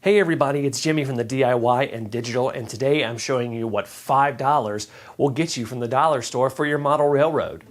Hey everybody, it's Jimmy from the DIY and Digital, and today I'm showing you what $5 will get you from the dollar store for your model railroad.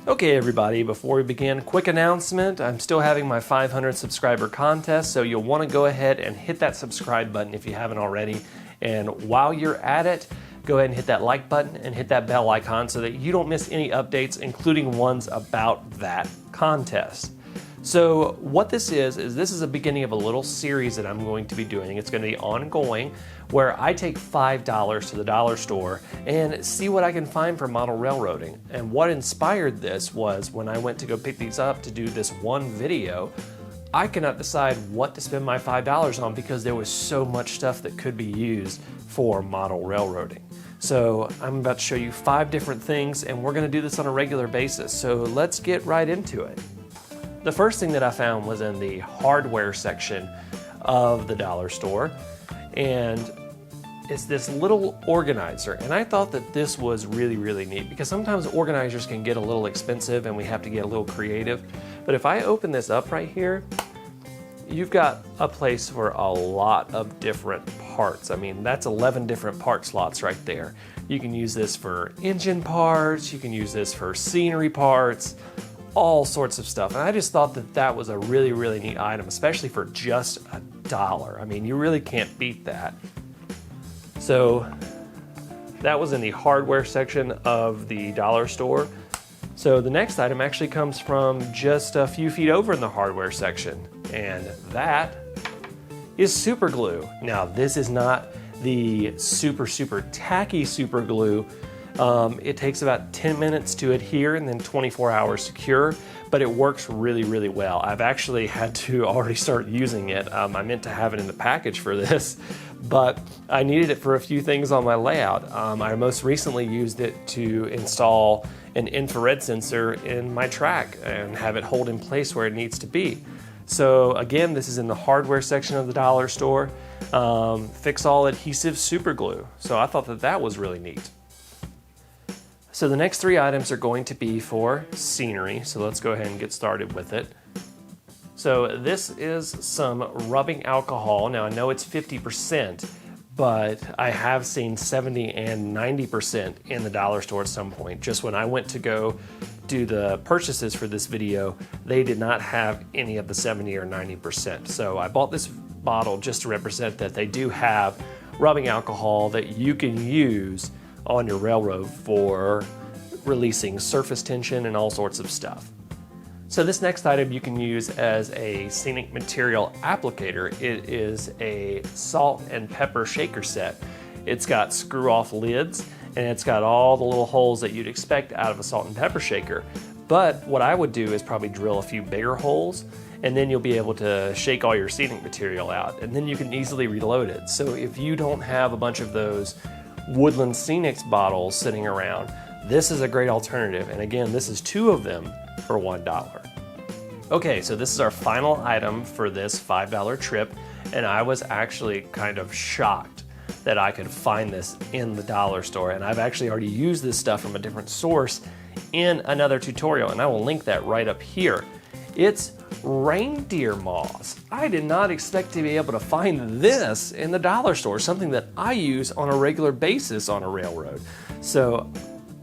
Okay everybody, before we begin, quick announcement. I'm still having my 500 subscriber contest, so you'll want to go ahead and hit that subscribe button if you haven't already. And while you're at it, go ahead and hit that like button and hit that bell icon so that you don't miss any updates, including ones about that contest. So what this is this is a beginning of a little series that I'm going to be doing. It's going to be ongoing, where I take $5 to the dollar store and see what I can find for model railroading. And what inspired this was when I went to go pick these up to do this one video, I cannot decide what to spend my $5 on because there was so much stuff that could be used for model railroading. So I'm about to show you 5 different things, and we're going to do this on a regular basis. So let's get right into it. The first thing that I found was in the hardware section of the dollar store, and it's this little organizer. And I thought that this was really neat because sometimes organizers can get a little expensive and we have to get a little creative. But if I open this up right here, you've got a place for a lot of different parts. I mean, that's 11 different part slots right there. You can use this for engine parts, you can use this for scenery parts, all sorts of stuff. And I just thought that that was a really neat item, especially for just $1. I mean, you really can't beat that. So that was in the hardware section of the dollar store. So the next item actually comes from just a few feet over in the hardware section, and that is super glue. Now this is not the super tacky super glue. It takes about 10 minutes to adhere and then 24 hours to cure, but it works really well. I've actually had to already start using it. I meant to have it in the package for this, but I needed it for a few things on my layout. I most recently used it to install an infrared sensor in my track and have it hold in place where it needs to be. So again, this is in the hardware section of the dollar store. Fix all adhesive super glue. So I thought that that was really neat. So the next 3 items are going to be for scenery. So let's go ahead and get started with it. So this is some rubbing alcohol. Now I know it's 50%, but I have seen 70 and 90% in the dollar store at some point. Just when I went to go do the purchases for this video, they did not have any of the 70 or 90%. So I bought this bottle just to represent that they do have rubbing alcohol that you can use on your railroad for releasing surface tension and all sorts of stuff. So this next item you can use as a scenic material applicator. It is a salt and pepper shaker set. It's got screw-off lids, and it's got all the little holes that you'd expect out of a salt and pepper shaker. But what I would do is probably drill a few bigger holes, and then you'll be able to shake all your scenic material out, and then you can easily reload it. So if you don't have a bunch of those Woodland Scenics bottles sitting around, this is a great alternative. And again, this is 2 of them for $1. Okay, so this is our final item for this $5 trip, and I was actually kind of shocked that I could find this in the dollar store. And I've actually already used this stuff from a different source in another tutorial, and I will link that right up here. It's reindeer moss. I did not expect to be able to find this in the dollar store, something that I use on a regular basis on a railroad. So,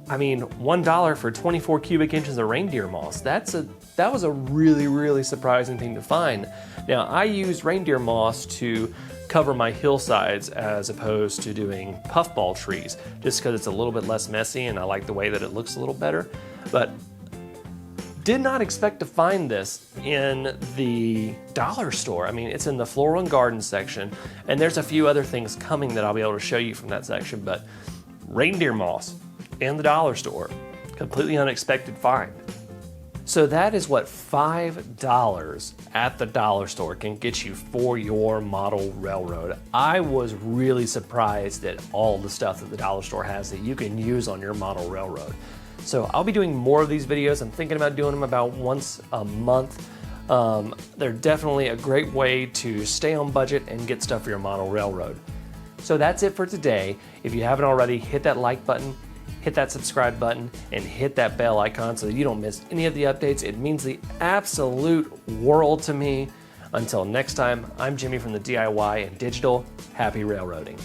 I mean, $1 for 24 cubic inches of reindeer moss. That was a really surprising thing to find. Now, I use reindeer moss to cover my hillsides as opposed to doing puffball trees, just because it's a little bit less messy and I like the way that it looks a little better. But did not expect to find this in the dollar store. I mean, it's in the floral and garden section, and there's a few other things coming that I'll be able to show you from that section, but reindeer moss in the dollar store, completely unexpected find. So that is what $5 at the dollar store can get you for your model railroad. I was really surprised at all the stuff that the dollar store has that you can use on your model railroad. So I'll be doing more of these videos. I'm thinking about doing them about once a month. They're definitely a great way to stay on budget and get stuff for your model railroad. So that's it for today. If you haven't already, hit that like button, hit that subscribe button and hit that bell icon so that you don't miss any of the updates. It means the absolute world to me. Until next time, I'm Jimmy from the DIY and Digital. Happy railroading.